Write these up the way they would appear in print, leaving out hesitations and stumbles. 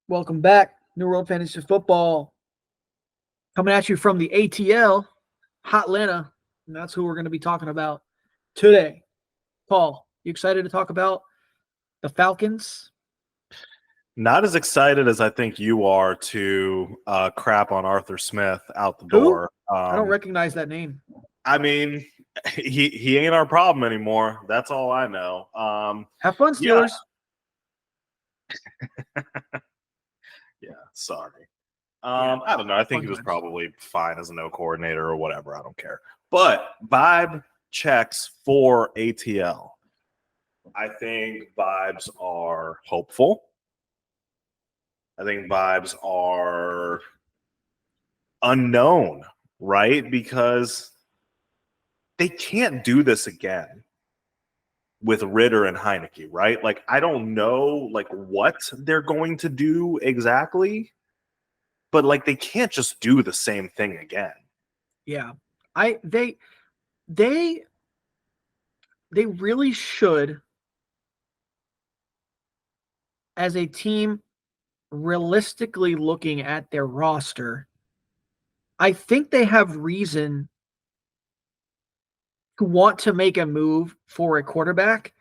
Welcome back, New World Fantasy Football. Coming at you from the ATL, Atlanta, and that's who we're going to be talking about today. Paul, you excited to talk about the Falcons? Not as excited as I think you are to crap on Arthur Smith out the Who? door. I don't recognize that name. I mean, he ain't our problem anymore. That's all I know. Have fun, Yeah, Steelers. yeah. Sorry. Yeah, I don't know. I think fun he was times. probably fine as a no coordinator or whatever. I don't care. But vibe checks for ATL. I think vibes are hopeful. I think vibes are unknown, right? Because they can't do this again with Ritter and Heineke, right? Like, I don't know like what they're going to do exactly, but like they can't just do the same thing again. Yeah, they really should, as a team, realistically looking at their roster. I think they have reason to want to make a move for a quarterback.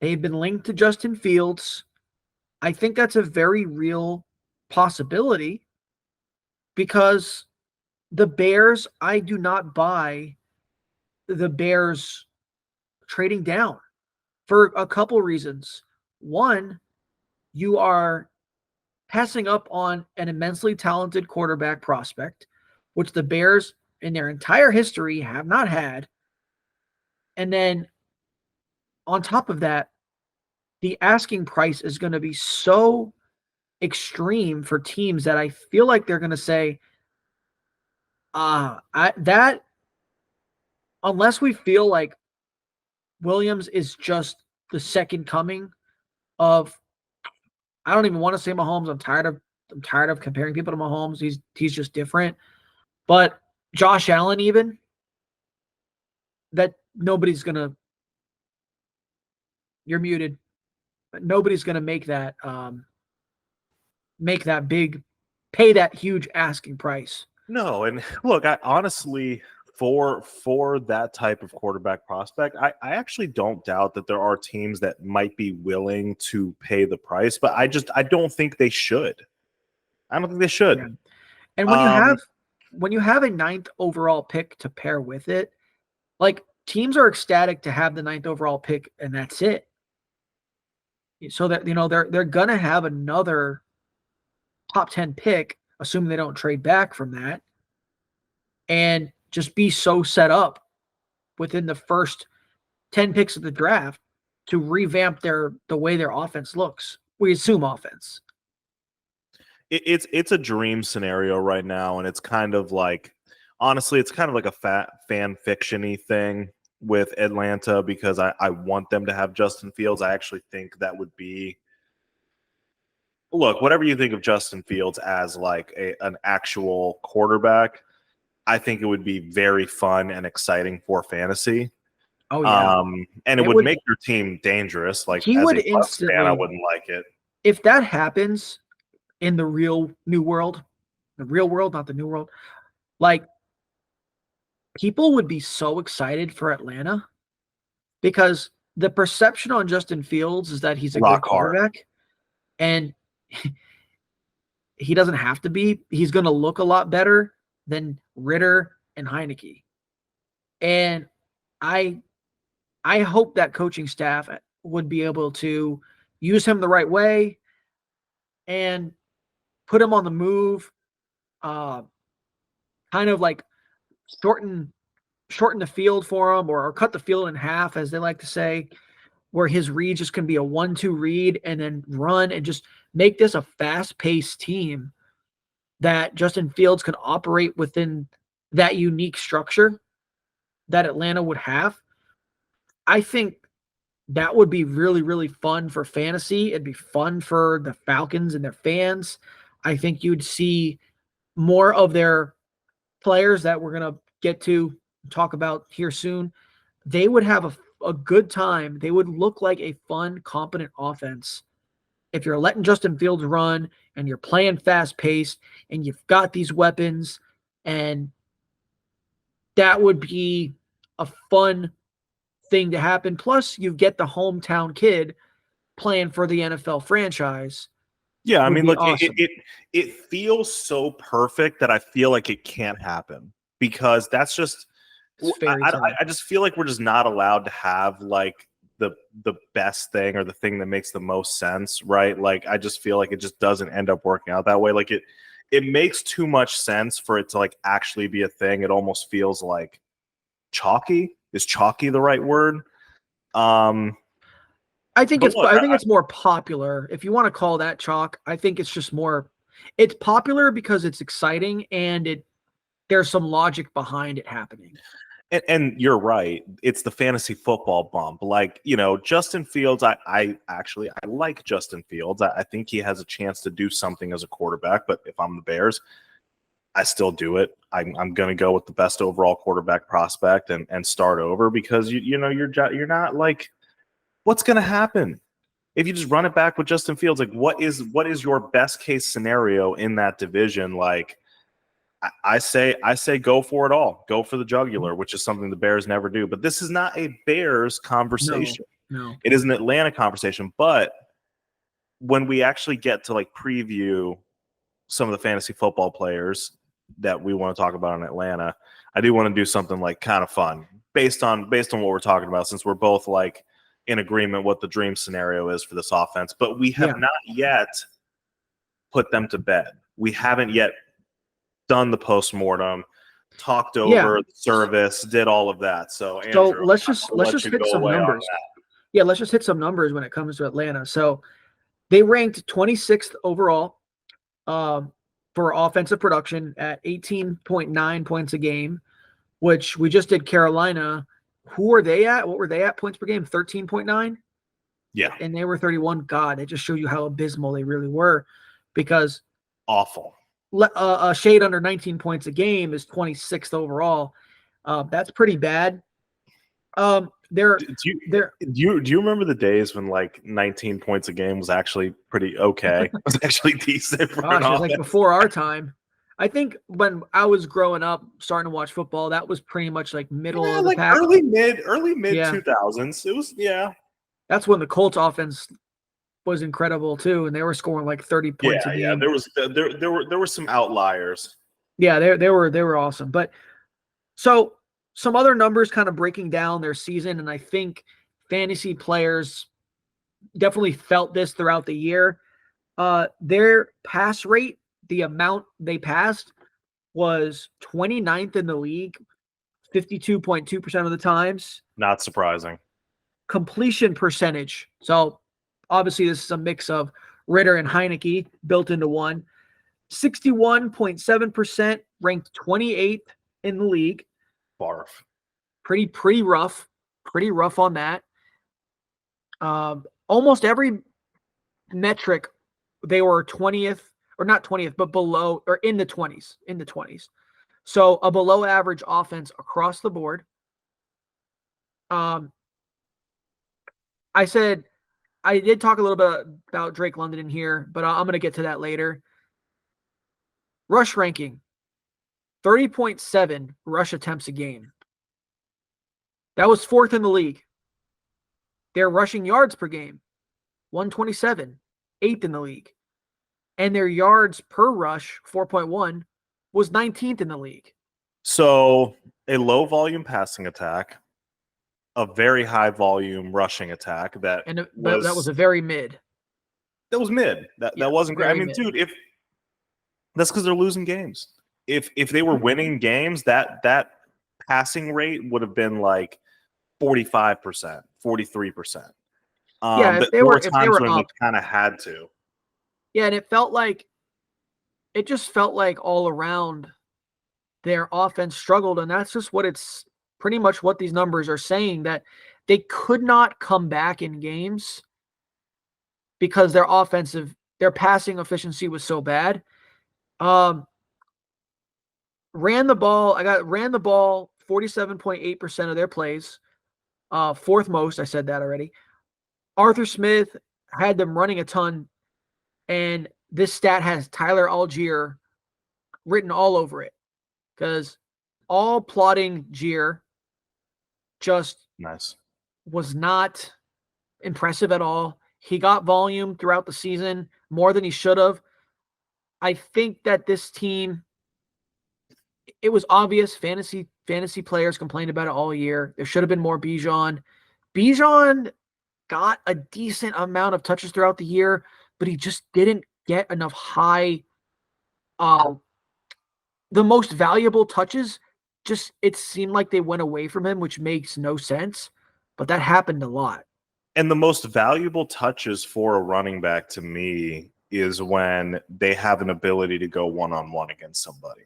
They've been linked to Justin Fields. I think that's a very real possibility because the Bears, I do not buy the Bears trading down for a couple reasons. One, you are passing up on an immensely talented quarterback prospect, which the Bears in their entire history have not had. And then on top of that, the asking price is going to be so extreme for teams that I feel like they're going to say, that unless we feel like Williams is just the second coming of, I don't even want to say Mahomes. I'm tired of comparing people to Mahomes. He's just different. But Josh Allen, even that nobody's gonna. You're muted. But nobody's gonna make that big, pay that huge asking price. No, and look, I honestly for that type of quarterback prospect, I actually don't doubt that there are teams that might be willing to pay the price, but I don't think they should. I don't think they should. Yeah. And Um, when you have a ninth overall pick to pair with it, like teams are ecstatic to have the ninth overall pick, and that's it. So that they're gonna have another top 10 pick, assuming they don't trade back from that, and just be so set up within the first 10 picks of the draft to revamp the way their offense looks. We assume offense. it's a dream scenario right now, and it's kind of like, honestly, it's kind of like a fan fiction-y thing with Atlanta because I want them to have Justin Fields. I actually think that would be, look, whatever you think of Justin Fields as like an actual quarterback, I think it would be very fun and exciting for fantasy. Oh yeah. And it would make your team dangerous. Like, He as would a Bucks fan, I instantly, wouldn't like it. if that happens in the real new world, the real world, not the new world, like people would be so excited for Atlanta because the perception on Justin Fields is that he's a good Rock hard. quarterback, and he doesn't have to be. He's going to look a lot better than Ritter and Heineke. And I hope that coaching staff would be able to use him the right way and put him on the move, kind of like shorten the field for him, or cut the field in half, as they like to say, where his read just can be a 1-2 read and then run, and just make this a fast-paced team that Justin Fields can operate within that unique structure that Atlanta would have. I think that would be really, really fun for fantasy. It'd be fun for the Falcons and their fans. I think you'd see more of their players that we're going to get to talk about here soon. They would have a good time. They would look like a fun, competent offense if you're letting Justin Fields run and you're playing fast paced and you've got these weapons, and that would be a fun thing to happen. Plus, you get the hometown kid playing for the NFL franchise. Yeah, I Would mean, be look, awesome. it feels so perfect that I feel like it can't happen because that's just It's fairy tale. I just feel like we're just not allowed to have like the best thing or the thing that makes the most sense, right? Like I just feel like it just doesn't end up working out that way. Like it makes too much sense for it to like actually be a thing. It almost feels like chalky. Is chalky the right word? I think But look, it's more popular. If you want to call that chalk, I think it's just more, it's popular because it's exciting and there's some logic behind it happening. and you're right. It's the fantasy football bump. Like, you know, Justin Fields, I actually I like Justin Fields. I think he has a chance to do something as a quarterback, but if I'm the Bears, I still do it. I'm going to go with the best overall quarterback prospect and start over because you know you're not like what's going to happen if you just run it back with Justin Fields? Like what is your best case scenario in that division? Like I say go for it all. Go for the jugular, which is something the Bears never do. But this is not a Bears conversation. No. It is an Atlanta conversation. But when we actually get to like preview some of the fantasy football players that we want to talk about in Atlanta, I do want to do something like kind of fun based on what we're talking about, since we're both like in agreement what the dream scenario is for this offense. But we have not yet put them to bed. We haven't yet done the post-mortem, talked over the service, did all of that. So Andrew, let's just hit some numbers. Yeah, let's just hit some numbers when it comes to Atlanta. So they ranked 26th overall for offensive production at 18.9 points a game, which we just did Carolina. Who are they at? What were they at points per game? 13.9? Yeah. And they were 31. God, it just showed you how abysmal they really were, because awful. A shade under 19 points a game is 26th overall. That's pretty bad. Do you remember the days when like 19 points a game was actually pretty okay? It was actually decent for an offense. Like before our time. I think when I was growing up, starting to watch football, that was pretty much like middle of the pack. early mid 2000s. It was That's when the Colts offense was incredible too, and they were scoring like 30 points a game. Yeah, there were some outliers. Yeah, they were awesome. But so some other numbers kind of breaking down their season, and I think fantasy players definitely felt this throughout the year. Their pass rate, the amount they passed, was 29th in the league, 52.2% of the times. Not surprising. Completion percentage. So obviously this is a mix of Ritter and Heineke built into one. 61.7%, ranked 28th in the league. Barf. Pretty rough. Pretty rough on that. Almost every metric, they were 20th, or not 20th, but below, or in the 20s. So a below average offense across the board. I did talk a little bit about Drake London in here, but I'm going to get to that later. Rush ranking, 30.7 rush attempts a game. That was 4th in the league. Their rushing yards per game, 127, 8th in the league. And their yards per rush, 4.1, was 19th in the league. So a low volume passing attack, a very high volume rushing attack that was a very mid. That was mid. That wasn't great. I mean, dude, if that's because they're losing games. If they were winning games, that passing rate would have been like 45%, 43%. If they were when up, they kind of had to. Yeah, and it just felt like all around their offense struggled, and that's just pretty much what these numbers are saying, that they could not come back in games because their passing efficiency was so bad. Ran the ball 47.8% of their plays, 4th most. I said that already. Arthur Smith had them running a ton, And this stat has Tyler Algier written all over it because all plotting Gier just Nice. was not impressive at all. He got volume throughout the season more than he should have. I think that this team, it was obvious fantasy players complained about it all year. There should have been more Bijan. Bijan got a decent amount of touches throughout the year, but he just didn't get enough high the most valuable touches. Just it seemed like they went away from him, which makes no sense, but that happened a lot. And the most valuable touches for a running back to me is when they have an ability to go one-on-one against somebody.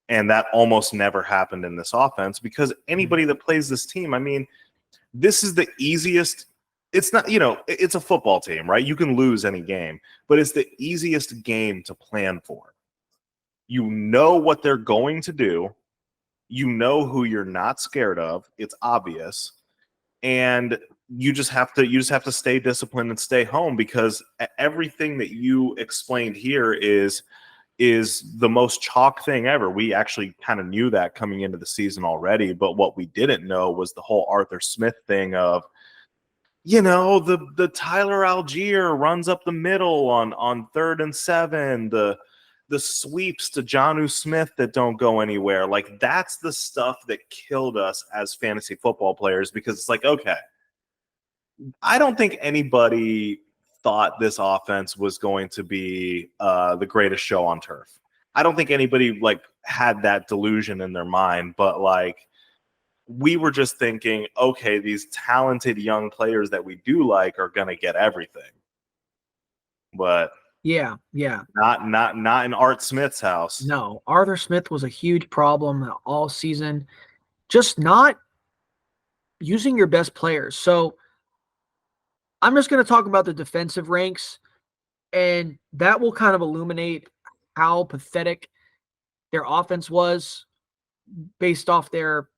And that almost never happened in this offense because anybody that plays this team, I mean, this is the easiest. It's not, it's a football team, right? You can lose any game, but it's the easiest game to plan for. You know what they're going to do. You know who you're not scared of. It's obvious. And you just have to stay disciplined and stay home because everything that you explained here is the most chalk thing ever. We actually kind of knew that coming into the season already, but what we didn't know was the whole Arthur Smith thing of, the Tyler Algier runs up the middle on 3rd and 7, the sweeps to Jonnu Smith that don't go anywhere. Like, that's the stuff that killed us as fantasy football players because it's like, okay, I don't think anybody thought this offense was going to be the greatest show on turf. I don't think anybody had that delusion in their mind, but we were just thinking, okay, these talented young players that we do like are going to get everything. But yeah. Not in Art Smith's house. No, Arthur Smith was a huge problem all season. Just not using your best players. So I'm just going to talk about the defensive ranks, and that will kind of illuminate how pathetic their offense was based off their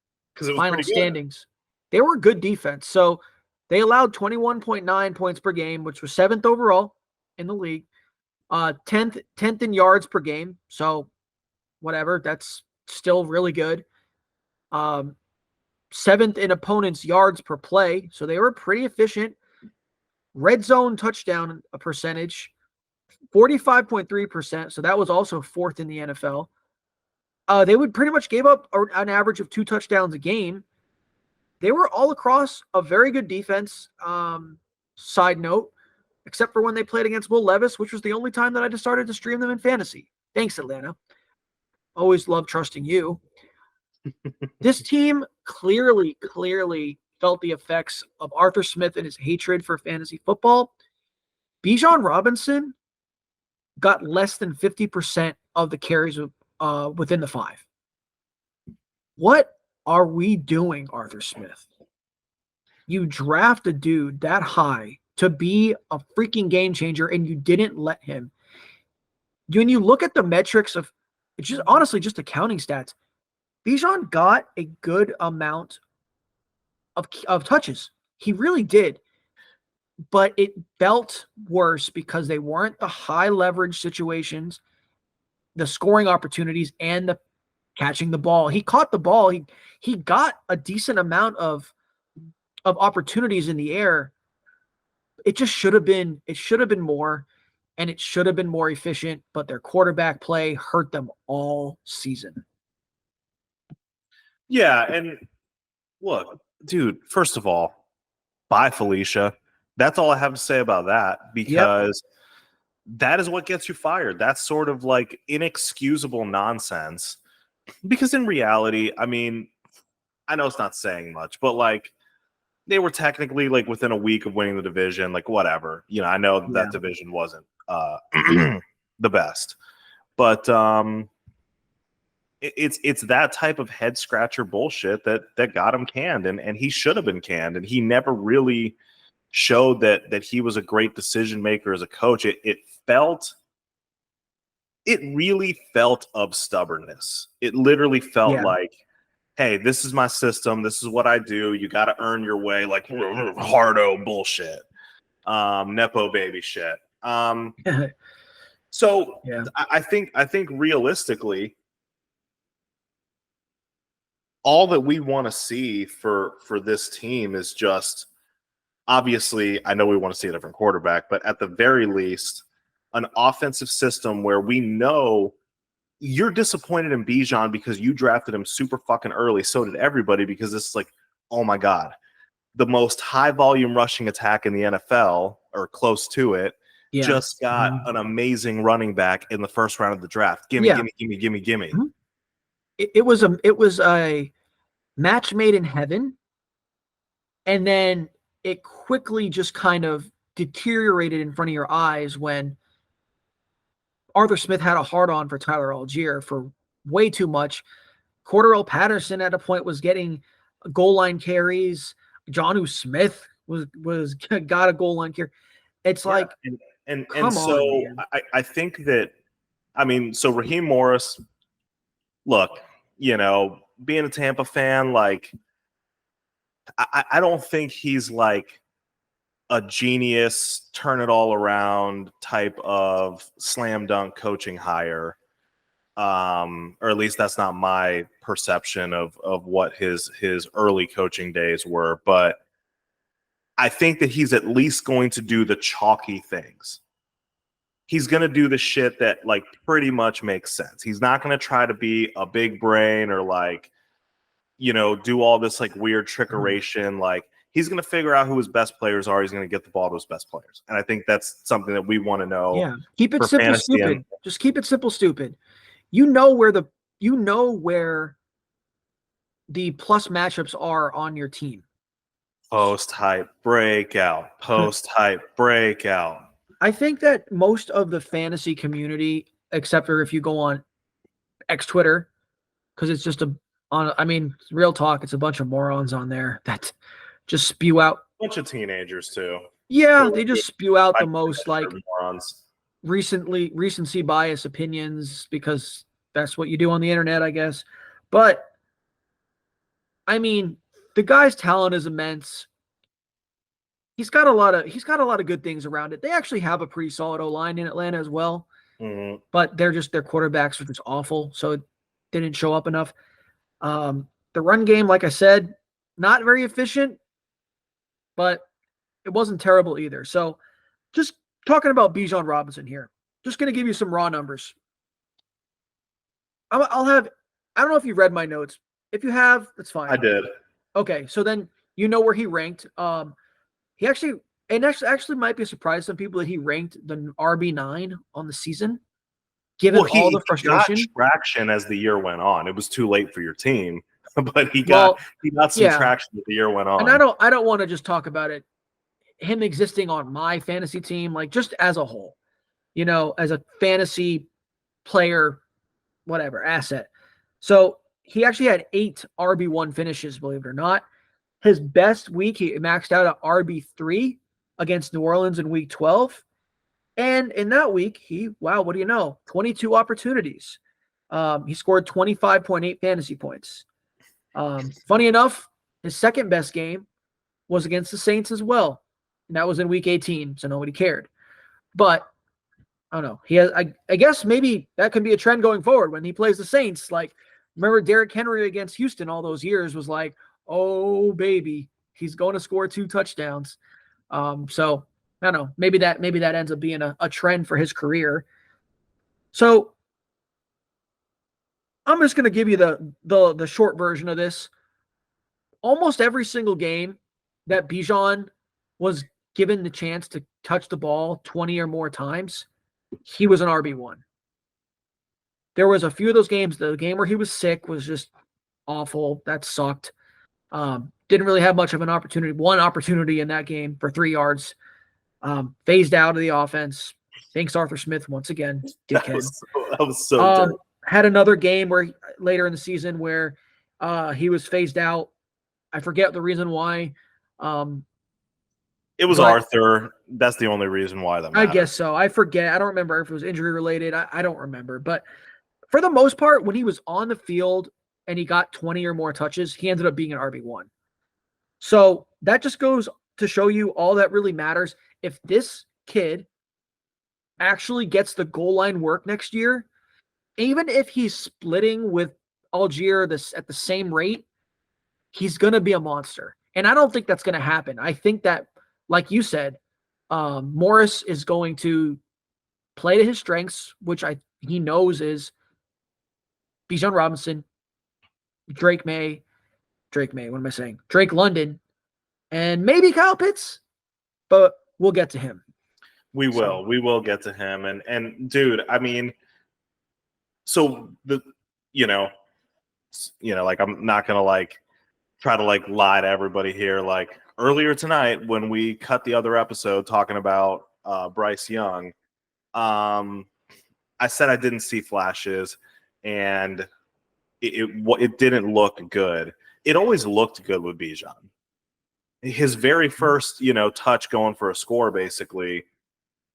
final standings. They were good defense. So they allowed 21.9 points per game, which was 7th overall in the league. 10th in yards per game. So whatever, that's still really good. 7th in opponents' yards per play. So they were pretty efficient. Red zone touchdown percentage, 45.3%. So that was also 4th in the NFL. They would pretty much gave up an average of 2 touchdowns a game. They were all across a very good defense. Side note, except for when they played against Will Levis, which was the only time that I decided to stream them in fantasy. Thanks, Atlanta. Always love trusting you. This team clearly felt the effects of Arthur Smith and his hatred for fantasy football. Bijan Robinson got less than 50% of the carries within the 5. What are we doing, Arthur Smith? You draft a dude that high to be a freaking game changer, and you didn't let him. When you look at the metrics of, it's just honestly just accounting stats, Bijan got a good amount of touches. He really did. But it felt worse because they weren't the high leverage situations, the scoring opportunities, and the catching the ball. He caught the ball. He got a decent amount of opportunities in the air. It should have been more, and it should have been more efficient, but their quarterback play hurt them all season. Yeah, and look, dude, first of all, bye, Felicia. That's all I have to say about that because that is what gets you fired. That's sort of inexcusable nonsense. Because in reality, I mean, I know it's not saying much, but they were technically within a week of winning the division, whatever. I know that division wasn't the best, but it's that type of head scratcher bullshit that got him canned, and he should have been canned, and he never really showed that he was a great decision maker as a coach. It really felt of stubbornness. It literally felt like, hey, this is my system. This is what I do. You got to earn your way, hardo bullshit, nepo baby shit. So Yeah. I think realistically, all that we want to see for this team is just, obviously, I know we want to see a different quarterback, but at the very least, an offensive system where we know you're disappointed in Bijan because you drafted him super fucking early. So did everybody, because it's like, oh my God, the most high volume rushing attack in the NFL, or close to it, Yeah. just got an amazing running back in the first round of the draft. Gimme, Yeah. gimme, gimme, gimme, gimme. Mhm. It was a match made in heaven, and then it quickly just kind of deteriorated in front of your eyes when Arthur Smith had a hard on for Tyler Algier for way too much. Cordarrelle Patterson at a point was getting goal line carries. Jonnu Smith was got a goal line carry. It's like, and come so on, man. I think that, I mean, so Raheem Morris, look, being a Tampa fan, like, I don't think he's like a genius, turn it all around type of slam dunk coaching hire. Or at least that's not my perception of what his early coaching days were. But I think that he's at least going to do the chalky things. He's going to do the shit that like pretty much makes sense. He's not going to try to be a big brain or like, do all this like weird trickeration. Like, he's going to figure out who his best players are. He's going to get the ball to his best players. And I think that's something that we want to know. Yeah. Keep it for simple, fantasy stupid. Just keep it simple, stupid. You know where the plus matchups are on your team. Post hype breakout. Post hype breakout. I think that most of the fantasy community, except for if you go on X Twitter, because it's just real talk, it's a bunch of morons on there that just spew out. Bunch of teenagers too. Yeah, they just spew out the most like morons. recency bias opinions, because that's what you do on the internet, I guess. But I mean, the guy's talent is immense. He's got a lot of good things around it. They actually have a pretty solid O-line in Atlanta as well. Mm-hmm. But their quarterbacks are just awful, so it didn't show up enough. The run game, like I said, not very efficient, but it wasn't terrible either. So just talking about Bijan Robinson here, just going to give you some raw numbers. I don't know if you read my notes. If you have, that's fine. I did. Okay, so then you know where he ranked. He actually might be a surprise to some people that he ranked the RB9 on the season, given all the frustration. He got traction as the year went on. It was too late for your team, but he got some traction as the year went on. And I don't want to just talk about it, him existing on my fantasy team, like just as a whole, as a fantasy player, whatever, asset. So he actually had 8 RB1 finishes, believe it or not. His best week, he maxed out at RB3 against New Orleans in week 12. And in that week, 22 opportunities. He scored 25.8 fantasy points. Funny enough, his second best game was against the Saints as well. And that was in week 18, so nobody cared. But I don't know. I guess maybe that could be a trend going forward when he plays the Saints. Like, remember Derrick Henry against Houston all those years was like, oh baby, he's going to score 2 touchdowns. So I don't know. Maybe that ends up being a trend for his career. So I'm just going to give you the short version of this. Almost every single game that Bijan was given the chance to touch the ball 20 or more times, he was an RB1. There was a few of those games. The game where he was sick was just awful. That sucked. Didn't really have much of an opportunity. One opportunity in that game for 3 yards. Phased out of the offense. Thanks, Arthur Smith, once again. That was so dirty. Had another game where later in the season where he was phased out. I forget the reason why. It was Arthur. That's the only reason why that mattered. I guess so. I forget. I don't remember if it was injury related. I don't remember. But for the most part, when he was on the field and he got 20 or more touches, he ended up being an RB1. So that just goes to show you all that really matters. If this kid actually gets the goal line work next year, even if he's splitting with Algier at the same rate, he's going to be a monster. And I don't think that's going to happen. I think that, like you said, Morris is going to play to his strengths, which he knows is Bijan Robinson, Drake May, what am I saying? Drake London, and maybe Kyle Pitts, but we'll get to him. We will get to him. And dude, I mean, so like, I'm not going to like try to like lie to everybody here. Like earlier tonight when we cut the other episode talking about Bryce Young, I said I didn't see flashes, and it didn't look good. It always looked good with Bijan. His very first, touch going for a score, basically,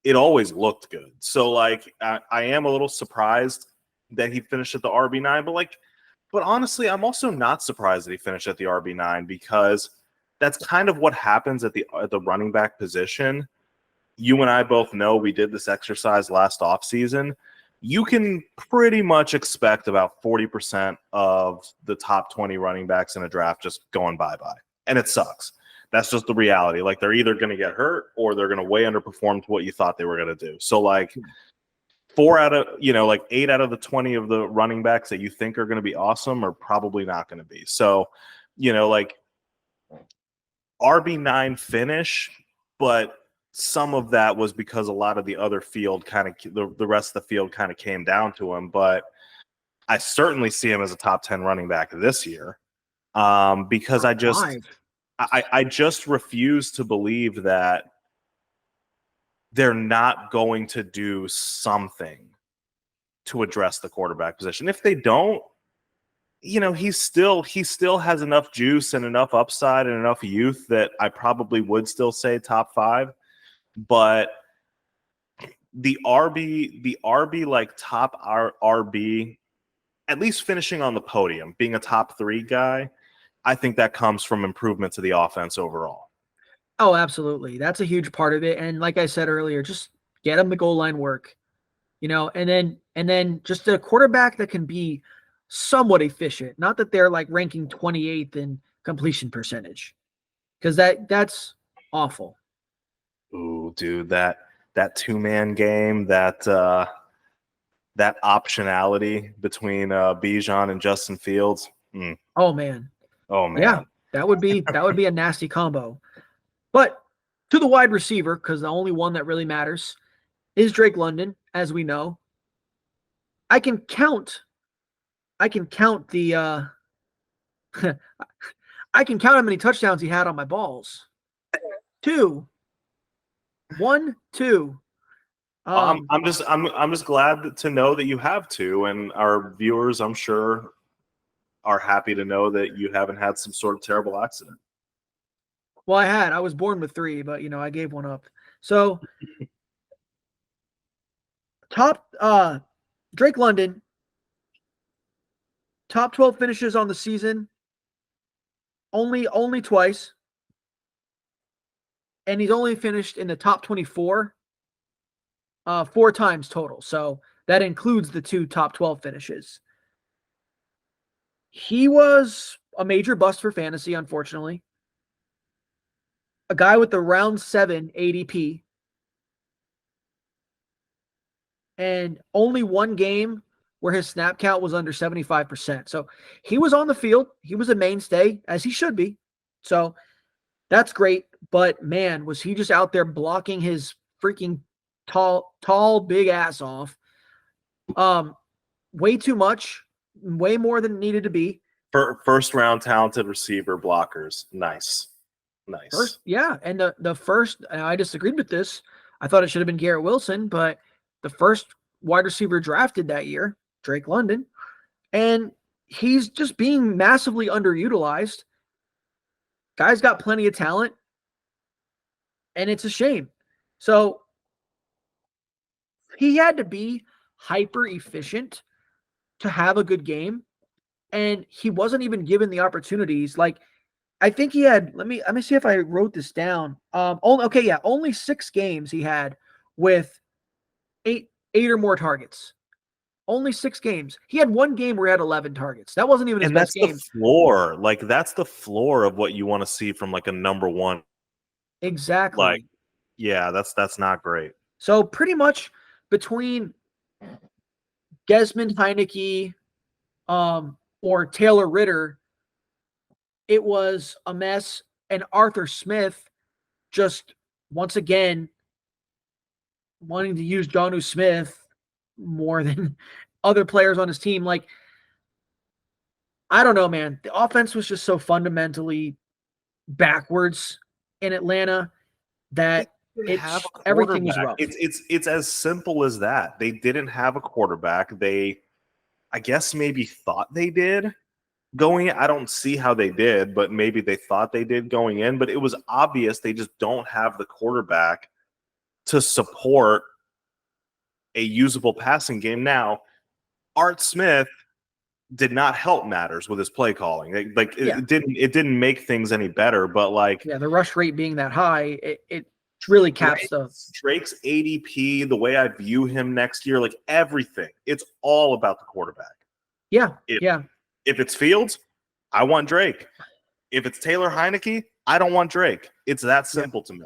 it always looked good. So, like, I am a little surprised that he finished at the RB9, but honestly, I'm also not surprised that he finished at the RB9 because that's kind of what happens at the running back position. You and I both know we did this exercise last offseason. You can pretty much expect about 40% of the top 20 running backs in a draft just going bye-bye. And it sucks. That's just the reality. Like, they're either going to get hurt or they're going to way underperform to what you thought they were going to do. So, like, 8 out of the 20 of the running backs that you think are going to be awesome are probably not going to be. So, like, RB9 finish, but some of that was because a lot of the other field the rest of the field kind of came down to him. But I certainly see him as a top 10 running back this year because I just refuse to believe that they're not going to do something to address the quarterback position. If they don't, he still has enough juice and enough upside and enough youth that I probably would still say top 5. But the RB like top RB, at least finishing on the podium, being a top 3 guy, I think that comes from improvement to the offense overall. Oh, absolutely. That's a huge part of it. And like I said earlier, just get him the goal line work, and then just a quarterback that can be somewhat efficient. Not that they're like ranking 28th in completion percentage, because that's awful. Ooh, dude, that 2-man game, that optionality between Bijan and Justin Fields. Oh man. Yeah, that would be a nasty combo. But to the wide receiver, because the only one that really matters is Drake London, as we know. I can count the I can count how many touchdowns he had on my balls. 2. 1, 2. I'm just glad to know that you have 2, and our viewers, I'm sure, are happy to know that you haven't had some sort of terrible accident. Well, I was born with 3, but I gave one up. So Drake London, top 12 finishes on the season, only twice. And he's only finished in the top 24 4 times total. So that includes the 2 top 12 finishes. He was a major bust for fantasy, unfortunately. A guy with the round 7 ADP. And only one game where his snap count was under 75%. So he was on the field. He was a mainstay, as he should be. So that's great. But, man, was he just out there blocking his freaking tall, big ass off. Way too much. Way more than it needed to be. First-round talented receiver blockers. Nice. And the first, I disagreed with this. I thought it should have been Garrett Wilson, but the first wide receiver drafted that year, Drake London, and he's just being massively underutilized. Guy's got plenty of talent, and it's a shame. So he had to be hyper efficient to have a good game, and he wasn't even given the opportunities. Like, I think he had, let me see if I wrote this down. Only 6 games he had with eight or more targets. Only 6 games. He had 1 game where he had 11 targets. That wasn't even his And best that's the game. floor. Like, that's the floor of what you want to see from like a number one. Exactly. Like, yeah, that's not great. So pretty much between Desmond Heineke or Taylor Ritter, it was a mess. And Arthur Smith just once again wanting to use Jonnu Smith more than other players on his team. Like, I don't know, man. The offense was just so fundamentally backwards in Atlanta that They didn't have a everything was quarterback. rough. It's as simple as that. They didn't have a quarterback. They, I guess, maybe thought they did going in. I don't see how they did, but maybe they thought they did going in. But it was obvious they just don't have the quarterback to support a usable passing game. Now, Art Smith did not help matters with his play calling. It didn't make things any better. But like, the rush rate being that high, it really caps Drake's ADP, the way I view him next year, like everything. It's all about the quarterback. Yeah, If it's Fields, I want Drake. If it's Taylor Heineke, I don't want Drake. It's that simple to me.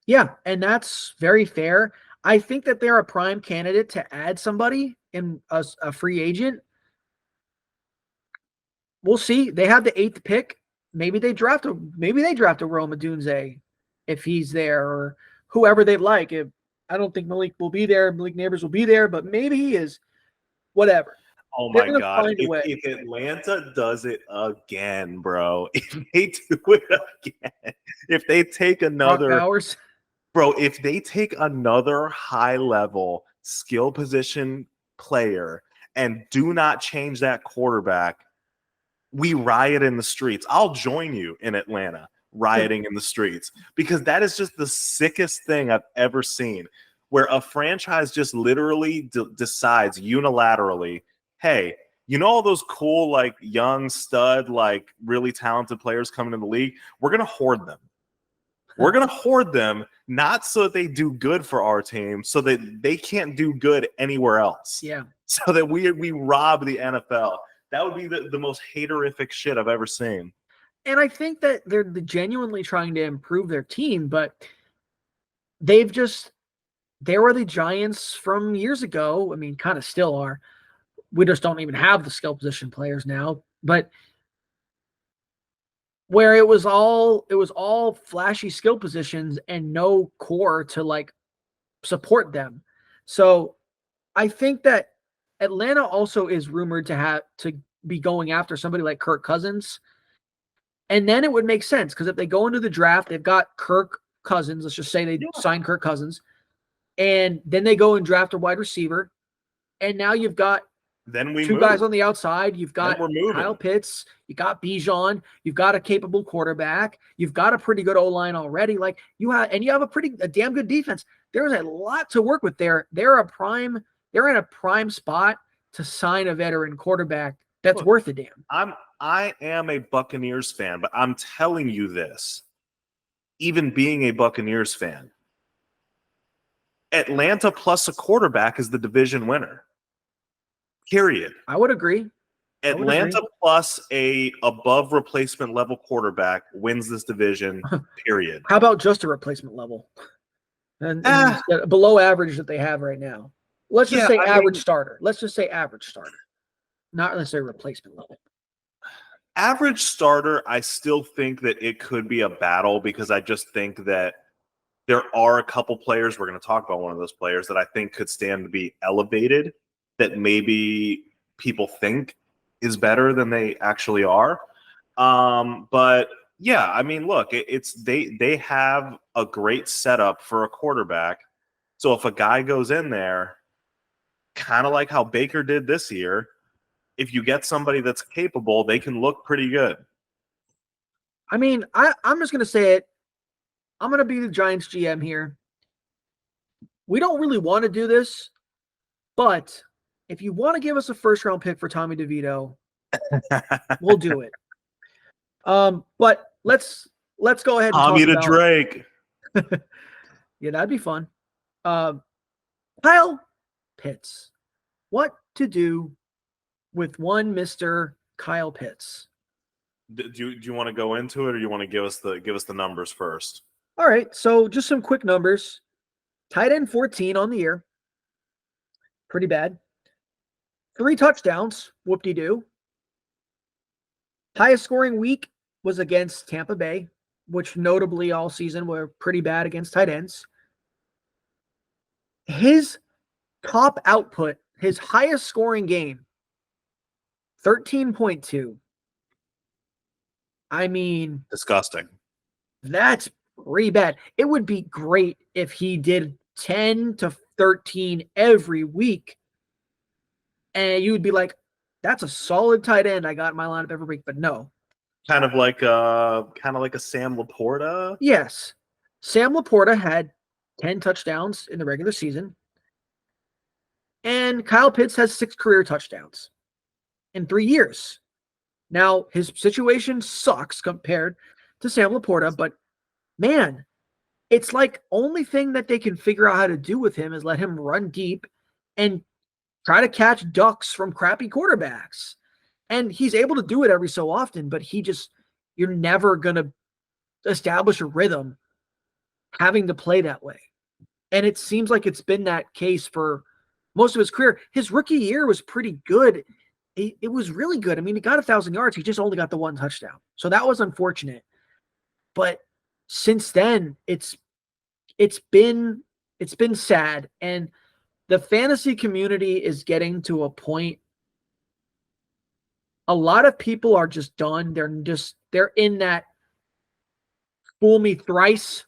Yeah, and that's very fair. I think that they're a prime candidate to add somebody in a free agent. We'll see. They have the 8th pick. Maybe they draft a Rome Odunze if he's there, or whoever they'd like. I don't think Malik will be there. Malik Neighbors will be there, but maybe he is. Whatever. Oh my God. If Atlanta does it again, bro, if they do it again, if they take another high level skill position player and do not change that quarterback, we riot in the streets. I'll join you in Atlanta rioting in the streets, because that is just the sickest thing I've ever seen, where a franchise just literally decides unilaterally, hey, you know all those cool, like, young stud, like, really talented players coming in the league? We're going to hoard them. We're going to hoard them, not so that they do good for our team, so that they can't do good anywhere else. Yeah. So that we rob the NFL. That would be the most haterific shit I've ever seen. And I think that they're genuinely trying to improve their team, but they were the Giants from years ago. I mean, kind of still are. We just don't even have the skill position players now, but where it was all flashy skill positions and no core to like support them. So I think that Atlanta also is rumored to be going after somebody like Kirk Cousins. And then it would make sense, because if they go into the draft, they've got Kirk Cousins. Let's just say they sign Kirk Cousins. And then they go and draft a wide receiver. And now you've got two guys on the outside. You've got Kyle Pitts. You got Bijan. You've got a capable quarterback. You've got a pretty good O-line already. Like you have a damn good defense. There's a lot to work with there. They're in a prime spot to sign a veteran quarterback that's worth a damn. I am a Buccaneers fan, but I'm telling you this, even being a Buccaneers fan, Atlanta plus a quarterback is the division winner. Period. I would agree. Atlanta plus a above replacement level quarterback wins this division. Period. How about just a replacement level? And below average that they have right now. Let's just say average starter. Let's just say average starter. Not necessarily replacement level. Average starter, I still think that it could be a battle, because I just think that there are a couple players, we're going to talk about one of those players, that I think could stand to be elevated, that maybe people think is better than they actually are. But yeah, I mean, look, they have a great setup for a quarterback. So if a guy goes in there, kind of like how Baker did this year, if you get somebody that's capable, they can look pretty good. I mean, I'm just going to say it. I'm going to be the Giants GM here. We don't really want to do this, but if you want to give us a first-round pick for Tommy DeVito, we'll do it. But let's go ahead and Tommy talk to about Drake. Yeah, that'd be fun. Kyle Pitts. What to do with one Mr. Kyle Pitts? Do you want to go into it, or you want to give us the numbers first? All right, so just some quick numbers. Tight end 14 on the year. Pretty bad. 3 touchdowns. Whoop-de-doo. Highest scoring week was against Tampa Bay, which notably all season were pretty bad against tight ends. His top output, his highest scoring game, 13.2. I mean, Disgusting. that's pretty bad. It would be great if he did 10 to 13 every week. And you would be like, that's a solid tight end I got in my lineup every week. But no. Kind of like a Sam Laporta. Yes. Sam Laporta had 10 touchdowns in the regular season. And Kyle Pitts has 6 career touchdowns in 3 years. Now, his situation sucks compared to Sam Laporta, but man, it's like only thing that they can figure out how to do with him is let him run deep and try to catch ducks from crappy quarterbacks. And he's able to do it every so often, but you're never going to establish a rhythm having to play that way. And it seems like it's been that case for most of his career. His rookie year was pretty good. It was really good. I mean, he got 1,000 yards. He just only got the 1 touchdown. So that was unfortunate. But since then, it's been sad. And the fantasy community is getting to a point. A lot of people are just done. They're in that fool me thrice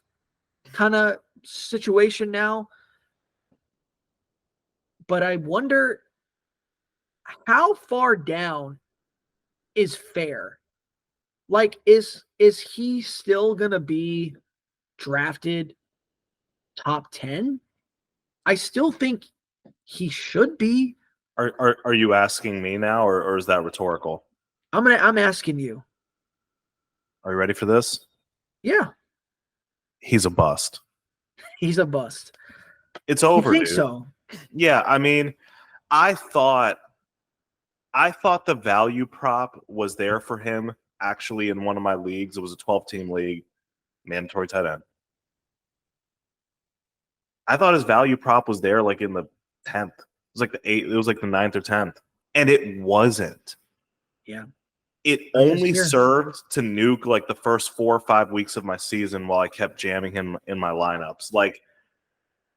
kind of situation now. But I wonder how far down is fair? Like, is he still gonna be drafted top 10? I still think he should be. Are you asking me now, or is that rhetorical? I'm asking you. Are you ready for this? Yeah, He's a bust. he's a bust. It's over, You think dude. so? Yeah, I mean, I thought the value prop was there for him actually in one of my leagues. It was a 12-team league, mandatory tight end. I thought his value prop was there like in the 10th. It was like the 8th, it was like the 9th or 10th. And it wasn't. Yeah. It only served to nuke like the first 4 or 5 weeks of my season while I kept jamming him in my lineups. Like,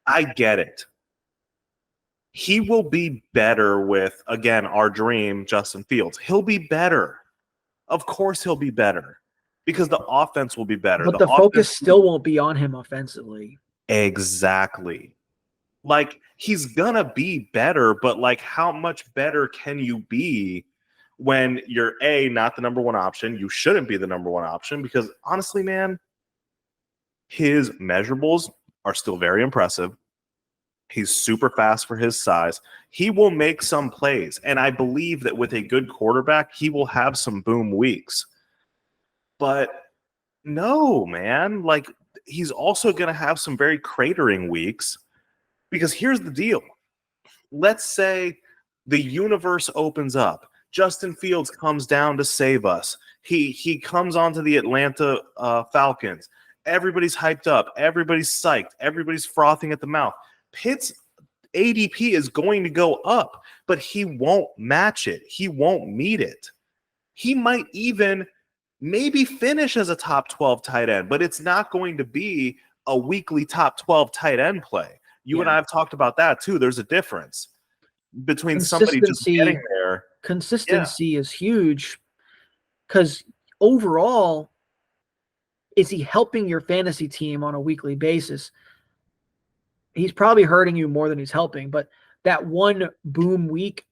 I get it. He will be better with, again, our dream, Justin Fields. He'll be better. Of course he'll be better because the offense will be better. But the focus still won't be on him offensively. Exactly. Like, he's going to be better, but like, how much better can you be when you're not the number 1 option? You shouldn't be the number 1 option because honestly, man, his measurables are still very impressive. He's super fast for his size. He will make some plays. And I believe that with a good quarterback, he will have some boom weeks. But no, man, like, he's also going to have some very cratering weeks because here's the deal. Let's say the universe opens up. Justin Fields comes down to save us. He comes onto the Atlanta Falcons. Everybody's hyped up. Everybody's psyched. Everybody's frothing at the mouth. Pitt's ADP is going to go up, but he won't match it. He won't meet it. He might even maybe finish as a top 12 tight end, but it's not going to be a weekly top 12 tight end play. You and I have talked about that too. There's a difference between somebody just getting there. Consistency is huge because overall, is he helping your fantasy team on a weekly basis? He's probably hurting you more than he's helping, but that one boom week,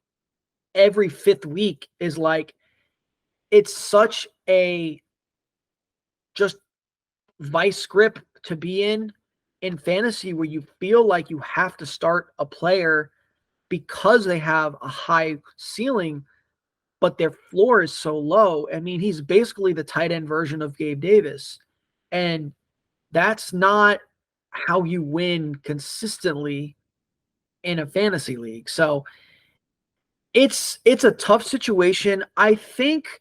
every 5th week is like, it's such a just vice grip to be in fantasy where you feel like you have to start a player because they have a high ceiling, but their floor is so low. I mean, he's basically the tight end version of Gabe Davis. And that's not how you win consistently in a fantasy league. So it's a tough situation. I think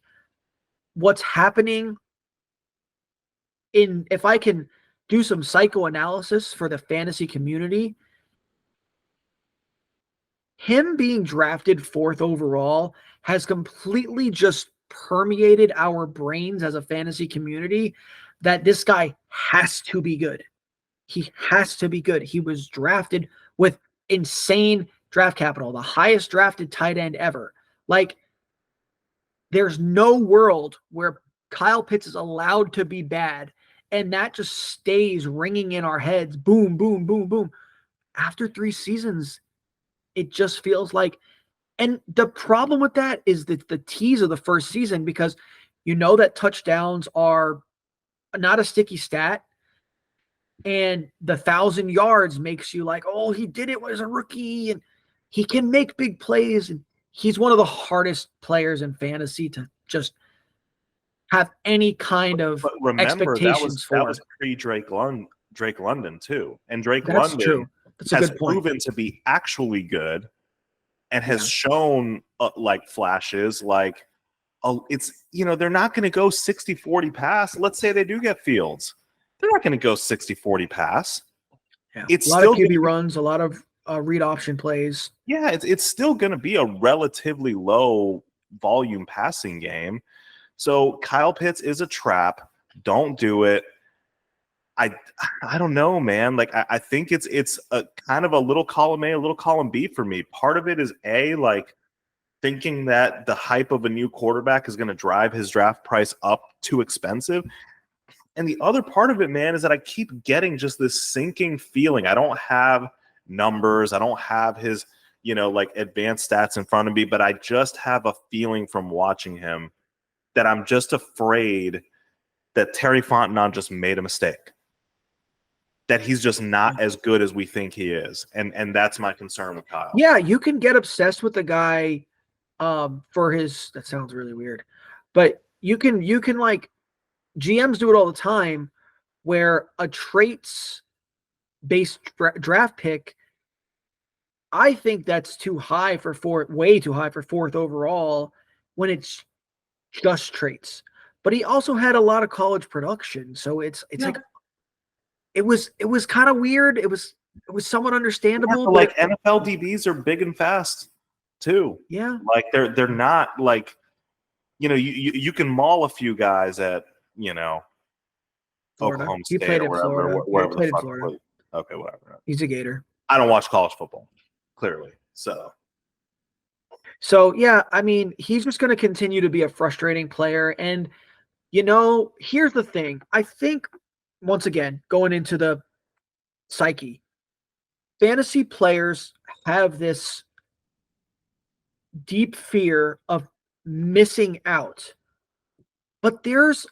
what's happening if I can do some psychoanalysis for the fantasy community, him being drafted 4th overall has completely just permeated our brains as a fantasy community that this guy has to be good. He has to be good. He was drafted with insane draft capital, the highest drafted tight end ever. Like, there's no world where Kyle Pitts is allowed to be bad, and that just stays ringing in our heads. Boom, boom, boom, boom. After 3 seasons, it just feels like, and the problem with that is that the tease of the first season, because you know that touchdowns are not a sticky stat, and the 1,000 yards makes you like, oh, he did it as a rookie, and he can make big plays, and he's one of the hardest players in fantasy to just have any kind of But remember, expectations that for. was pre-Drake London too, and Drake That's London true. That's a has good point. proven to be actually good, and has shown like flashes. Like, it's, they're not going to go 60-40 pass. Let's say they do get Fields, they're not going to go 60-40 pass. Yeah. It's a lot still of QB runs, a lot of read option plays. Yeah, it's still going to be a relatively low volume passing game. So Kyle Pitts is a trap. Don't do it. I don't know, man. Like, I think it's a kind of a little column A, a little column B for me. Part of it is like thinking that the hype of a new quarterback is going to drive his draft price up too expensive. And the other part of it, man, is that I keep getting just this sinking feeling. I don't have numbers. I don't have his, like advanced stats in front of me, but I just have a feeling from watching him that I'm just afraid that Terry Fontenot just made a mistake, that he's just not as good as we think he is. And that's my concern with Kyle. Yeah, you can get obsessed with the guy for his, that sounds really weird, but you can like, GMs do it all the time, where a traits based draft pick, I think that's too high for way too high for 4th overall when it's just traits. But he also had a lot of college production, so it's like it was kind of weird. It was somewhat understandable. Yeah, like, NFL DBs are big and fast too. Yeah, like they're not like, you can maul a few guys at Florida. Oklahoma He State played or in wherever, Florida. wherever He played the fuck in Florida. he played. Okay, whatever. He's a Gator. I don't watch college football, clearly. So yeah, I mean, he's just going to continue to be a frustrating player. And here's the thing. I think, once again, going into the psyche, fantasy players have this deep fear of missing out. But there's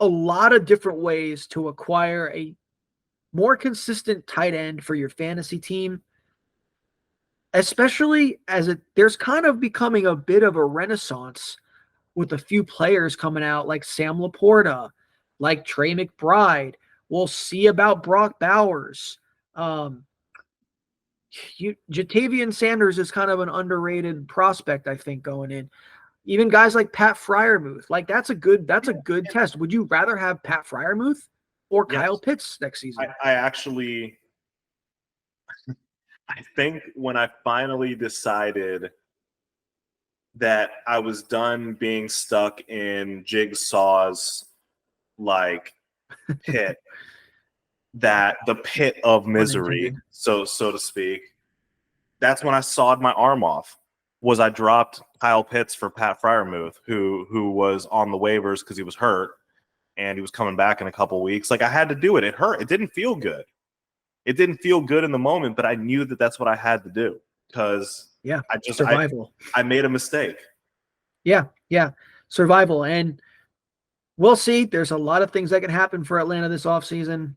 a lot of different ways to acquire a more consistent tight end for your fantasy team, especially as there's kind of becoming a bit of a renaissance with a few players coming out like Sam Laporta, like Trey McBride. We'll see about Brock Bowers. Jatavian Sanders is kind of an underrated prospect, I think, going in. Even guys like Pat Freiermuth, like that's a good test. Would you rather have Pat Freiermuth or Kyle Pitts next season? I actually, I think when I finally decided that I was done being stuck in Jigsaw's like pit, that the pit of misery, so to speak, that's when I sawed my arm off. Was I dropped Kyle Pitts for Pat Freiermuth, who was on the waivers because he was hurt and he was coming back in a couple weeks. Like, I had to do it. It hurt. It didn't feel good. It didn't feel good in the moment, but I knew that that's what I had to do because survival. I made a mistake. Yeah, survival. And we'll see. There's a lot of things that can happen for Atlanta this offseason.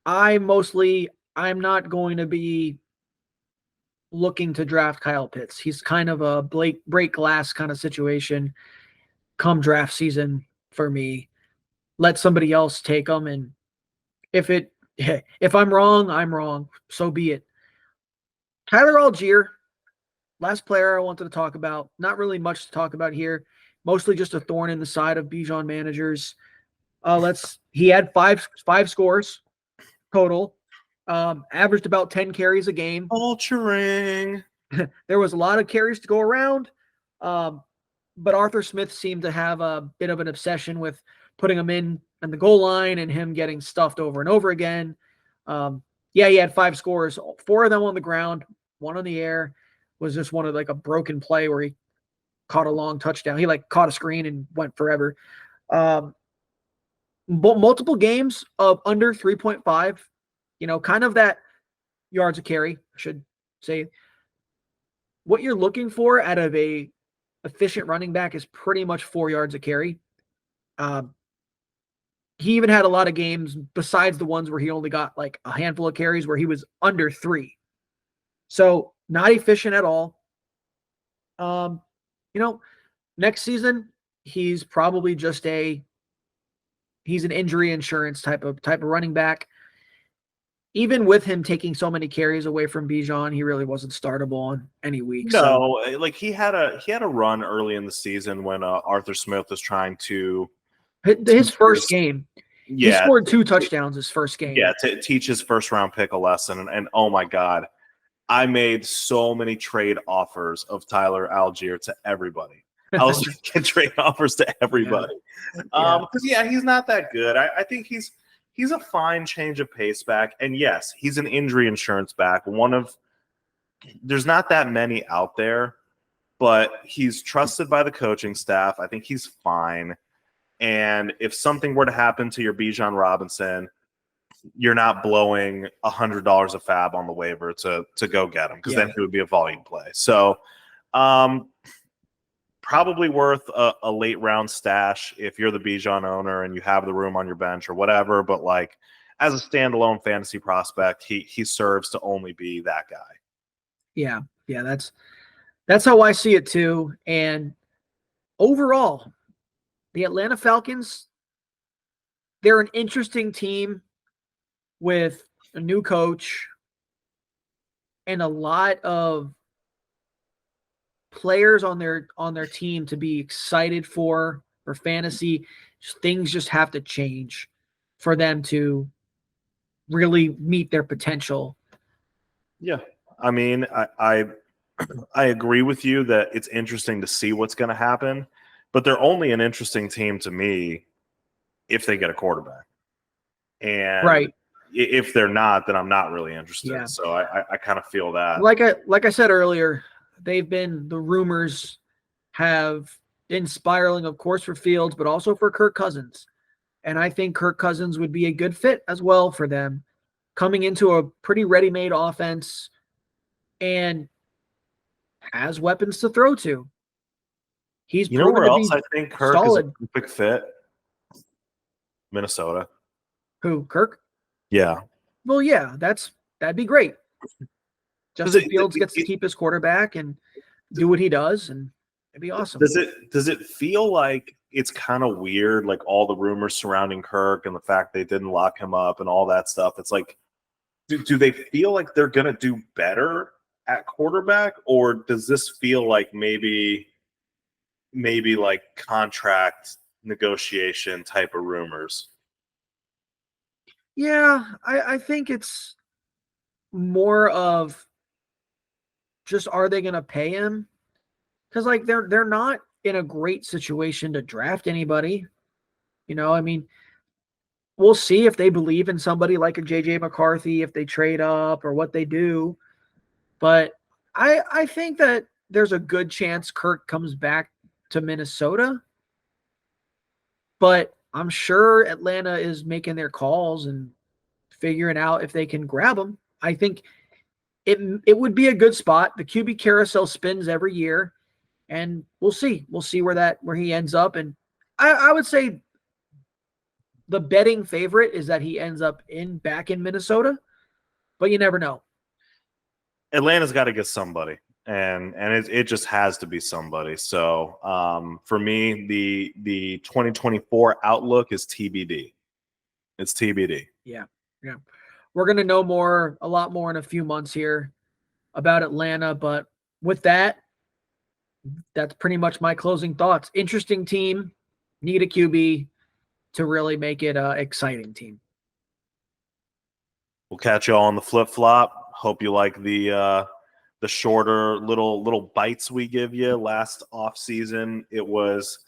I'm not going to be looking to draft Kyle Pitts. He's kind of a break glass kind of situation come draft season for me. Let somebody else take him, and if I'm wrong, I'm wrong. So be it. Tyler Algier, last player I wanted to talk about. Not really much to talk about here. Mostly just a thorn in the side of Bijan managers. He had five scores total. Averaged about 10 carries a game. Vulturing. There was a lot of carries to go around. But Arthur Smith seemed to have a bit of an obsession with putting him in the goal line and him getting stuffed over and over again. He had 5 scores, 4 of them on the ground, 1 on the air. Was just one of like a broken play where he caught a long touchdown. He like caught a screen and went forever. Multiple games of under 3.5, kind of that yards a carry, I should say. What you're looking for out of a efficient running back is pretty much 4 yards a carry. He even had a lot of games besides the ones where he only got like a handful of carries where he was under 3. So not efficient at all. Next season, he's probably just he's an injury insurance type of running back. Even with him taking so many carries away from Bijan, he really wasn't startable on any week. No, like he had a run early in the season when Arthur Smith was trying to his first game. He scored 2 touchdowns his first game. Yeah, to teach his first round pick a lesson. And oh my God, I made so many trade offers of Tyler Algier to everybody. I was making trade offers to everybody. Because he's not that good. I think he's a fine change of pace back. And yes, he's an injury insurance back. There's not that many out there, but he's trusted by the coaching staff. I think he's fine. And if something were to happen to your Bijan Robinson, you're not blowing $100 a fab on the waiver to go get him, because then he would be a volume play. So probably worth a late round stash if you're the Bijan owner and you have the room on your bench or whatever. But like as a standalone fantasy prospect, he serves to only be that guy. Yeah, that's how I see it too. And overall, the Atlanta Falcons, they're an interesting team with a new coach and a lot of players on their team to be excited for fantasy. Things just have to change for them to really meet their potential. Yeah. I mean, I agree with you that it's interesting to see what's going to happen, but they're only an interesting team to me if they get a quarterback. And if they're not, then I'm not really interested. Yeah. So I kind of feel that. Like I said earlier, the rumors have been spiraling, of course, for Fields, but also for Kirk Cousins. And I think Kirk Cousins would be a good fit as well for them, coming into a pretty ready-made offense and has weapons to throw to. He's proven where else I think Kirk solid. Is a perfect fit? Minnesota. Who, Kirk? Yeah. Well, yeah, that'd be great. Justin Fields gets to keep his quarterback and do what he does, and it'd be awesome. Does it feel like it's kind of weird, like all the rumors surrounding Kirk and the fact they didn't lock him up and all that stuff? It's like, do they feel like they're gonna do better at quarterback, or does this feel like maybe like contract negotiation type of rumors? Yeah, I think it's more of just, are they going to pay him? Because like they're not in a great situation to draft anybody. I mean, we'll see if they believe in somebody like a JJ McCarthy, if they trade up or what they do. But I think that there's a good chance Kirk comes back to Minnesota. But I'm sure Atlanta is making their calls and figuring out if they can grab him. I think it would be a good spot. The QB carousel spins every year, and we'll see. We'll see where he ends up. And I would say the betting favorite is that he ends up back in Minnesota, but you never know. Atlanta's got to get somebody, and it just has to be somebody. So for me, the 2024 outlook is TBD. It's TBD. Yeah. We're going to know a lot more in a few months here. about Atlanta. But with that, that's pretty much my closing thoughts. Interesting team, need a QB to really make it an exciting team. We'll catch you all on the flip flop. Hope you like the shorter little bites we give you. Last off season, it was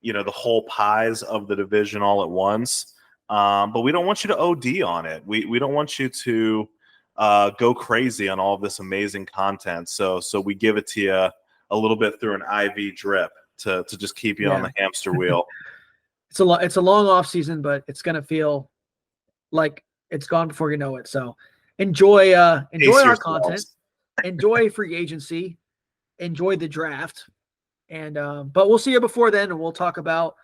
the whole pies of the division all at once. But we don't want you to OD on it. We don't want you to go crazy on all of this amazing content. So we give it to you a little bit through an IV drip to just keep you on the hamster wheel. It's a long off season, but it's gonna feel like it's gone before you know it. So enjoy our content, enjoy free agency, enjoy the draft, and but we'll see you before then, and we'll talk about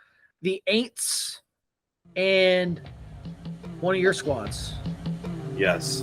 the Aints and one of your squads. Yes.